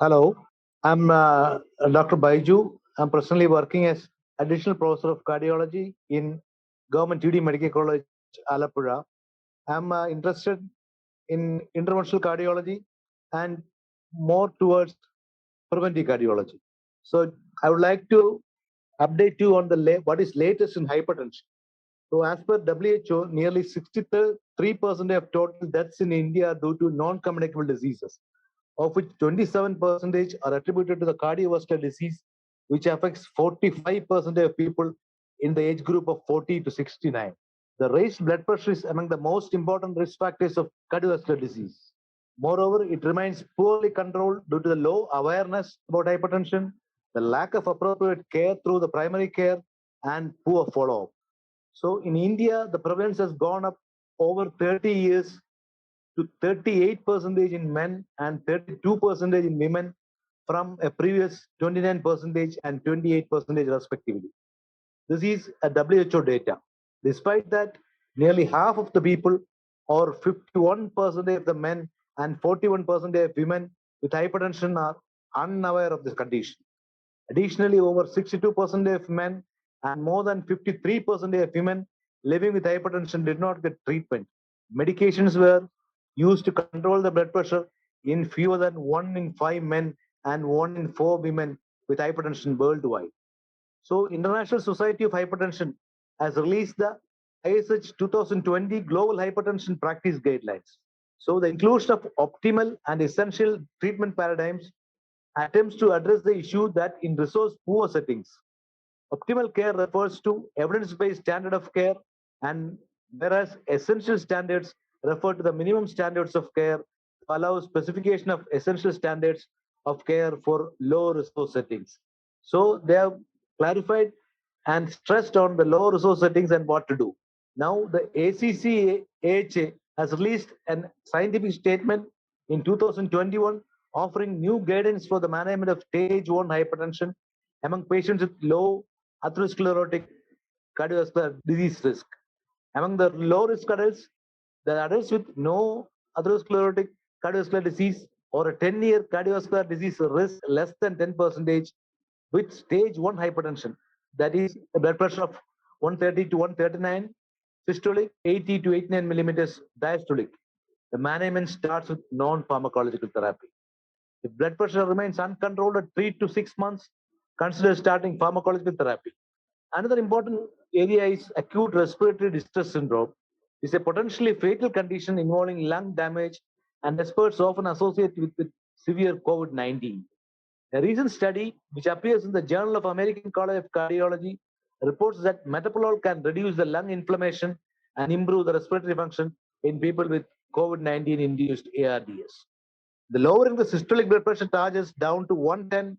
Hello, I'm Dr. Baiju. I'm presently working as additional professor of cardiology in Government UD Medical College, Alappuzha. I'm interested in interventional cardiology and more towards preventive cardiology. So I would like to update you on what is latest in hypertension. So as per WHO, nearly 63% of total deaths in India are due to non-communicable diseases, of which 27% are attributed to the cardiovascular disease, which affects 45% of people in the age group of 40 to 69. The raised blood pressure is among the most important risk factors of cardiovascular disease. Moreover, it remains poorly controlled due to the low awareness about hypertension, the lack of appropriate care through the primary care, and poor follow up. So in India, the prevalence has gone up over 30 years to 38% in men and 32% in women from a previous 29% and 28% respectively. This is a WHO data. Despite that, nearly half of the people, or 51% of the men and 41% of women with hypertension, are unaware of this condition. Additionally, over 62% of men and more than 53% of women living with hypertension did not get treatment. Medications were used to control the blood pressure in fewer than 1 in 5 men and 1 in 4 women with hypertension worldwide. So, International Society of Hypertension has released the ISH 2020 Global Hypertension Practice Guidelines. So, the inclusion of optimal and essential treatment paradigms attempts to address the issue that in resource poor settings. Optimal care refers to evidence-based standard of care, and whereas essential standards refer to the minimum standards of care to allow specification of essential standards of care for low resource settings. So they have clarified and stressed on the low resource settings and what to do. Now the ACC-AHA has released a scientific statement in 2021 offering new guidance for the management of stage 1 hypertension among patients with low atherosclerotic cardiovascular disease risk. Among the low risk adults, the adults with no atherosclerotic cardiovascular disease or a 10-year cardiovascular disease risk less than 10% with stage 1 hypertension, that is a blood pressure of 130 to 139 systolic, 80 to 89 millimeters diastolic. The management starts with non-pharmacological therapy. If blood pressure remains uncontrolled at 3 to 6 months, consider starting pharmacological therapy. Another important area is acute respiratory distress syndrome. It's a potentially fatal condition involving lung damage, and experts often associate with severe COVID-19. A recent study, which appears in the Journal of American College of Cardiology, reports that metoprolol can reduce the lung inflammation and improve the respiratory function in people with COVID-19 induced ARDS. The lowering the systolic blood pressure targets down to 110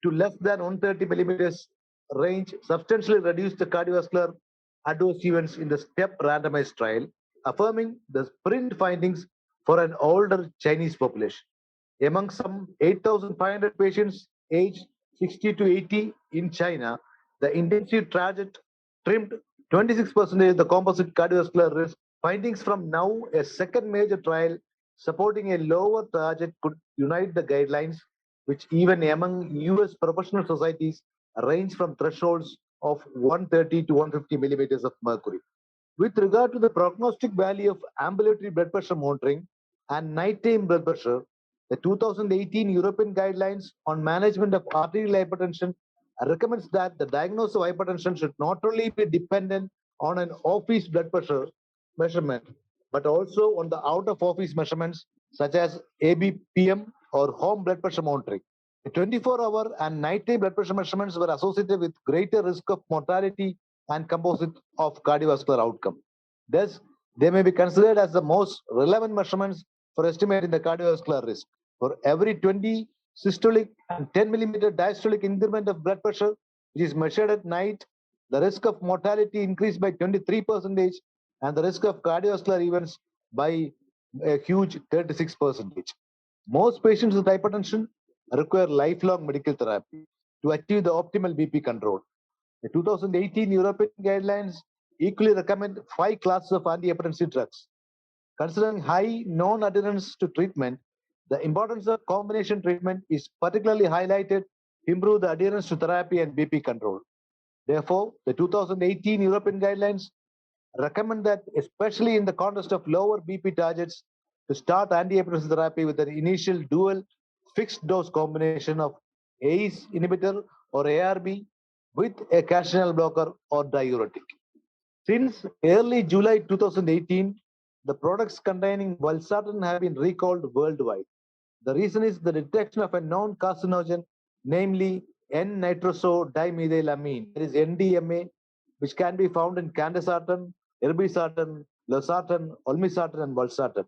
to less than 130 millimeters range substantially reduced the cardiovascular adverse events in the STEP randomized trial, affirming the sprint findings for an older Chinese population. Among some 8,500 patients aged 60 to 80 in China, the intensive target trimmed 26% of the composite cardiovascular risk. Findings from now a second major trial supporting a lower target could unite the guidelines, which even among US professional societies range from thresholds of 130 to 150 millimeters of mercury. With regard to the prognostic value of ambulatory blood pressure monitoring and nighttime blood pressure, the 2018 European Guidelines on Management of Arterial Hypertension recommends that the diagnosis of hypertension should not only be dependent on an office blood pressure measurement, but also on the out of office measurements such as ABPM or home blood pressure monitoring. The 24-hour and nighttime blood pressure measurements were associated with greater risk of mortality and composite of cardiovascular outcome. Thus, they may be considered as the most relevant measurements for estimating the cardiovascular risk. For every 20 systolic and 10 millimeter diastolic increment of blood pressure, which is measured at night, the risk of mortality increased by 23% and the risk of cardiovascular events by a huge 36%. Most patients with hypertension require lifelong medical therapy to achieve the optimal BP control. The 2018 European guidelines equally recommend 5 classes of antihypertensive drugs. Considering high non-adherence to treatment, The importance of combination treatment is particularly highlighted to improve the adherence to therapy and BP control. Therefore, the 2018 European guidelines recommend that, especially in the context of lower BP targets, to start antihypertensive therapy with an initial dual fixed dose combination of ACE inhibitor or ARB with a calcineurin blocker or diuretic. Since early July 2018, the products containing valsartan have been recalled worldwide. The reason is the detection of a known carcinogen, namely N-nitrosodimethylamine, that is NDMA, which can be found in candesartan, irbesartan, losartan, olmesartan, and valsartan.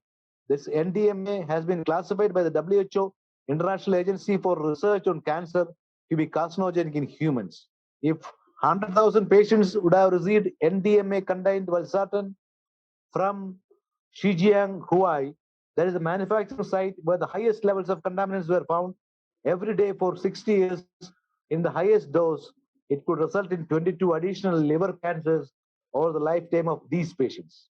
This NDMA has been classified by the WHO, International Agency for Research on Cancer, to be carcinogenic in humans. If 100,000 patients would have received NDMA contained valsartan from Shijiang, Huai, that is the manufacturing site where the highest levels of contaminants were found every day for 60 years in the highest dose, it could result in 22 additional liver cancers over the lifetime of these patients.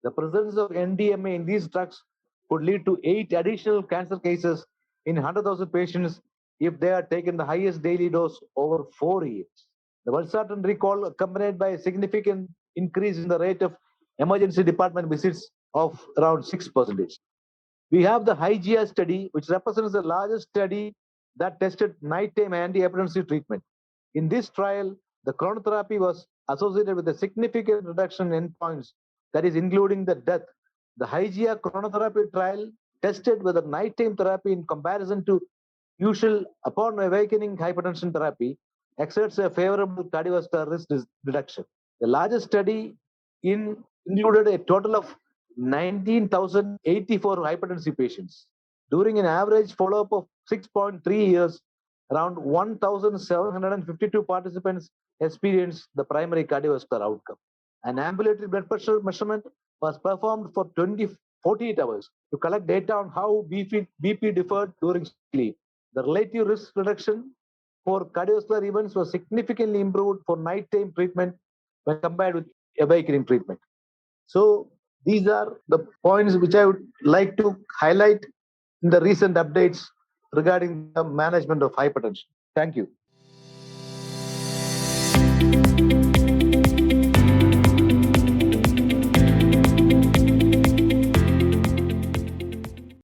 The presence of NDMA in these drugs could lead to 8 additional cancer cases in 100,000 patients if they are taken the highest daily dose over 4 years. The valsartan recall accompanied by a significant increase in the rate of emergency department visits of around 6%. We have the HYGEA study, which represents the largest study that tested nighttime antihypertensive treatment. In this trial, the chronotherapy was associated with a significant reduction in endpoints, that is, including the death. The HYGEA chronotherapy trial tested whether nighttime therapy in comparison to usual upon awakening hypertension therapy exerts a favorable cardiovascular risk reduction. The largest study included a total of 19,084 hypertensive patients. During an average follow-up of 6.3 years, around 1,752 participants experienced the primary cardiovascular outcome. An ambulatory blood pressure measurement was performed for 48 hours to collect data on how BP differed during sleep. The relative risk reduction for cardiovascular events was significantly improved for nighttime treatment when compared with awakening treatment. So these are the points which I would like to highlight in the recent updates regarding the management of hypertension. Thank you.